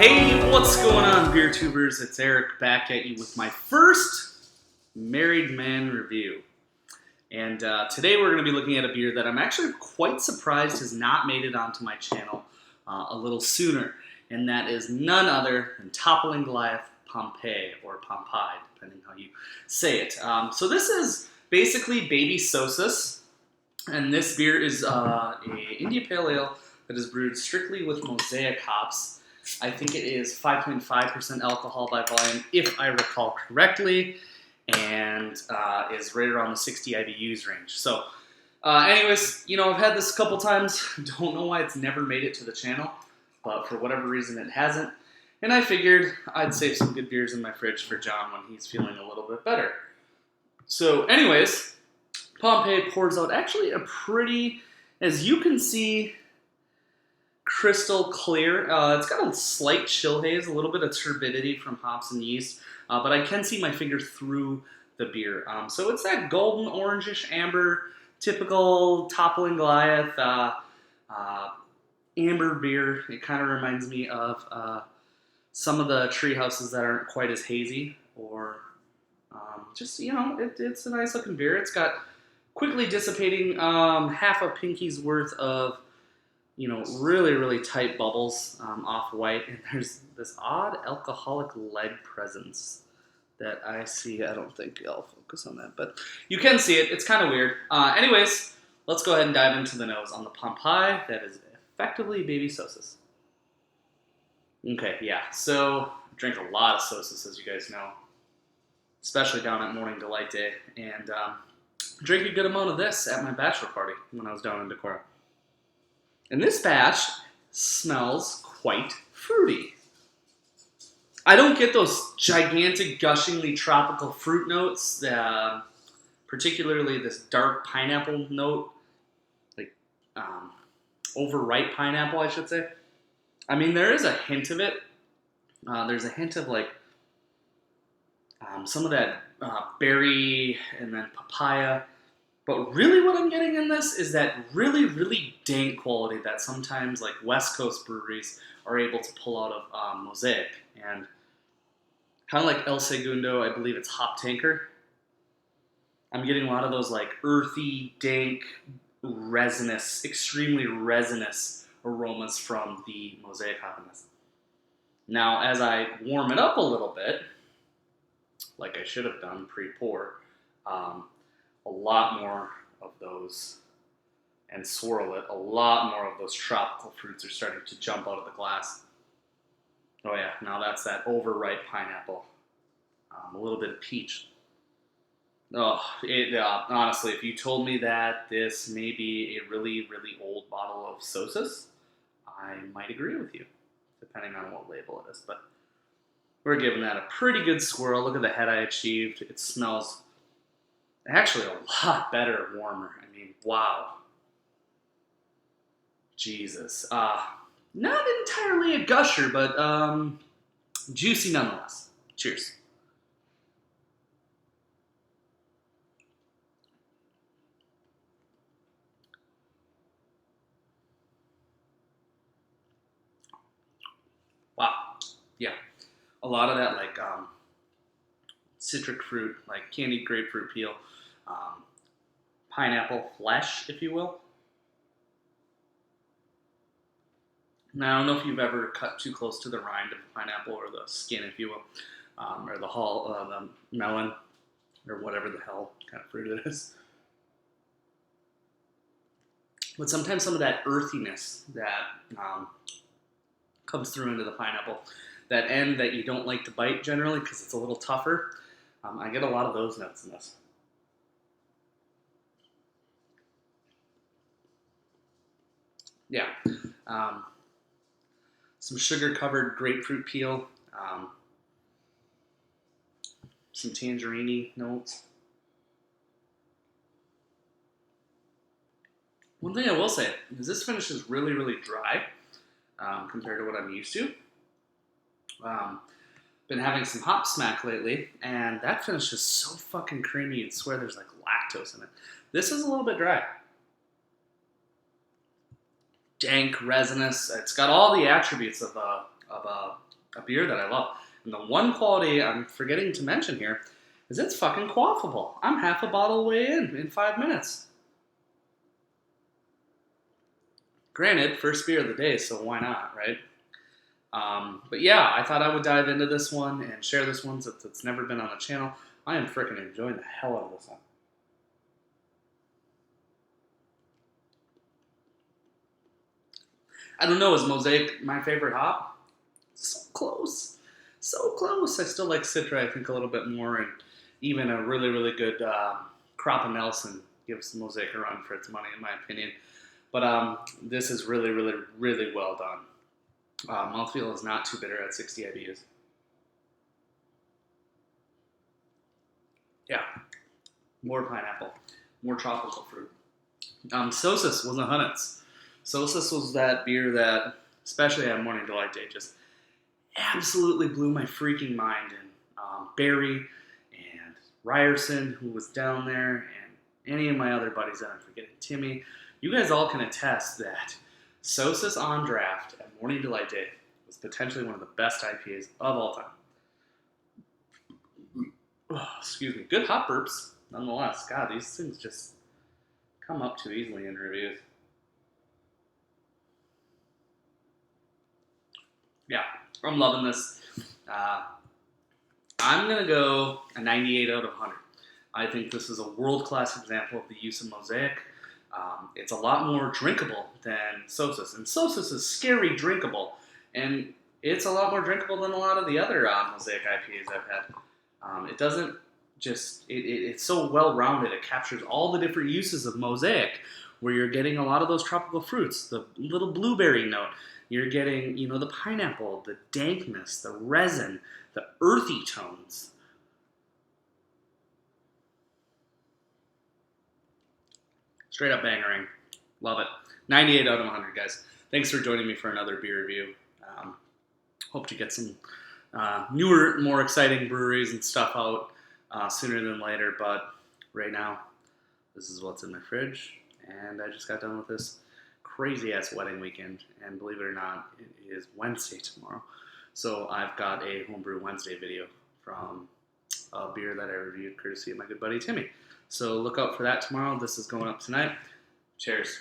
Hey, what's going on, beer tubers? It's Eric back at you with my first married man review. And today we're going to be looking at a beer that I'm actually quite surprised has not made it onto my channel a little sooner. And that is none other than Toppling Goliath Pompeii, or Pompeii, depending how you say it. So this is basically baby Sosis. And this beer is a India Pale Ale that is brewed strictly with Mosaic hops. I think it is 5.5% alcohol by volume, if I recall correctly, and is right around the 60 IBUs range. So, anyways, you know, I've had this a couple times. Don't know why it's never made it to the channel, but for whatever reason it hasn't. And I figured I'd save some good beers in my fridge for John when he's feeling a little bit better. So, anyways, Pompeii pours out actually a pretty, as you can see, crystal clear. It's got a slight chill haze, a little bit of turbidity from hops and yeast, but I can see my finger through the beer. So it's that golden orangish amber, typical Toppling Goliath amber beer. It kind of reminds me of some of the tree houses that aren't quite as hazy, or just, you know, it's a nice looking beer. It's got quickly dissipating half a pinky's worth of, you know, really, really tight bubbles off white. And there's this odd alcoholic lead presence that I see. I don't think I'll focus on that, but you can see it. It's kind of weird. Anyways, let's go ahead and dive into the nose on the Pompeii. That is effectively baby Sosis. Okay, yeah. So I drink a lot of Sosis, as you guys know, especially down at Morning Delight Day. And drank a good amount of this at my bachelor party when I was down in Decorah. And this batch smells quite fruity. I don't get those gigantic, gushingly tropical fruit notes, particularly this dark pineapple note, like overripe pineapple, I should say. I mean, there is a hint of it. There's a hint of like some of that berry and then papaya. But really what I'm getting in this is that really, really dank quality that sometimes like West Coast breweries are able to pull out of Mosaic. And kind of like El Segundo, I believe it's Hop Tanker. I'm getting a lot of those like earthy, dank, resinous, extremely resinous aromas from the Mosaic hoppiness. Now, as I warm it up a little bit, like I should have done pre-pour, a lot more of those, and swirl it, a lot more of those tropical fruits are starting to jump out of the glass. Oh yeah, now that's that overripe pineapple. A little bit of peach. Oh, honestly, if you told me that this may be a really, really old bottle of Sosis, I might agree with you, depending on what label it is. But we're giving that a pretty good swirl. Look at the head I achieved. It smells actually a lot better, warmer. I mean, wow. Jesus. Not entirely a gusher, but juicy nonetheless. Cheers. Wow. Yeah. A lot of that, like, citric fruit, like candied grapefruit peel, pineapple flesh, if you will. Now, I don't know if you've ever cut too close to the rind of the pineapple, or the skin, if you will, or the melon, or whatever the hell kind of fruit it is. But sometimes some of that earthiness that comes through into the pineapple, that end that you don't like to bite generally because it's a little tougher, I get a lot of those notes in this. Yeah. Some sugar-covered grapefruit peel. Some tangerine notes. One thing I will say is this finish is really, really dry compared to what I'm used to. Been having some hop smack lately, and that finish is so fucking creamy, you'd swear there's like lactose in it. This is a little bit dry. Dank, resinous. It's got all the attributes of a a beer that I love. And the one quality I'm forgetting to mention here is it's fucking quaffable. I'm half a bottle away in 5 minutes. Granted, first beer of the day, so why not, right? But yeah, I thought I would dive into this one and share this one since it's never been on the channel. I am freaking enjoying the hell out of this one. I don't know, is Mosaic my favorite hop? So close. So close. I still like Citra, I think, a little bit more, and even a really, really good crop of Nelson gives Mosaic a run for its money, in my opinion. But this is really, really, really well done. Mouthfeel is not too bitter at 60 IBUs. Yeah, more pineapple, more tropical fruit. Sosis was a Hunnits. Sosis was that beer that, especially at Morning Delight Day, just absolutely blew my freaking mind. And Barry and Ryerson, who was down there, and any of my other buddies that I'm forgetting, Timmy, you guys all can attest that Sosis on draft at Morning Delight Day was potentially one of the best IPAs of all time. Oh, excuse me. Good hop burps, nonetheless. God, these things just come up too easily in reviews. Yeah, I'm loving this. I'm going to go a 98 out of 100. I think this is a world-class example of the use of Mosaic. It's a lot more drinkable than Sosis. And Sosis is scary drinkable. And it's a lot more drinkable than a lot of the other Mosaic IPAs I've had. It doesn't just, it's so well-rounded. It captures all the different uses of Mosaic, where you're getting a lot of those tropical fruits, the little blueberry note. You're getting, the pineapple, the dankness, the resin, the earthy tones. Straight up bangering. Love it. 98 out of 100, guys. Thanks for joining me for another beer review. Hope to get some newer, more exciting breweries and stuff out sooner than later. But right now, this is what's in my fridge. And I just got done with this crazy-ass wedding weekend. And believe it or not, it is Wednesday tomorrow. So I've got a Homebrew Wednesday video from a beer that I reviewed courtesy of my good buddy Timmy. So look out for that tomorrow. This is going up tonight. Cheers.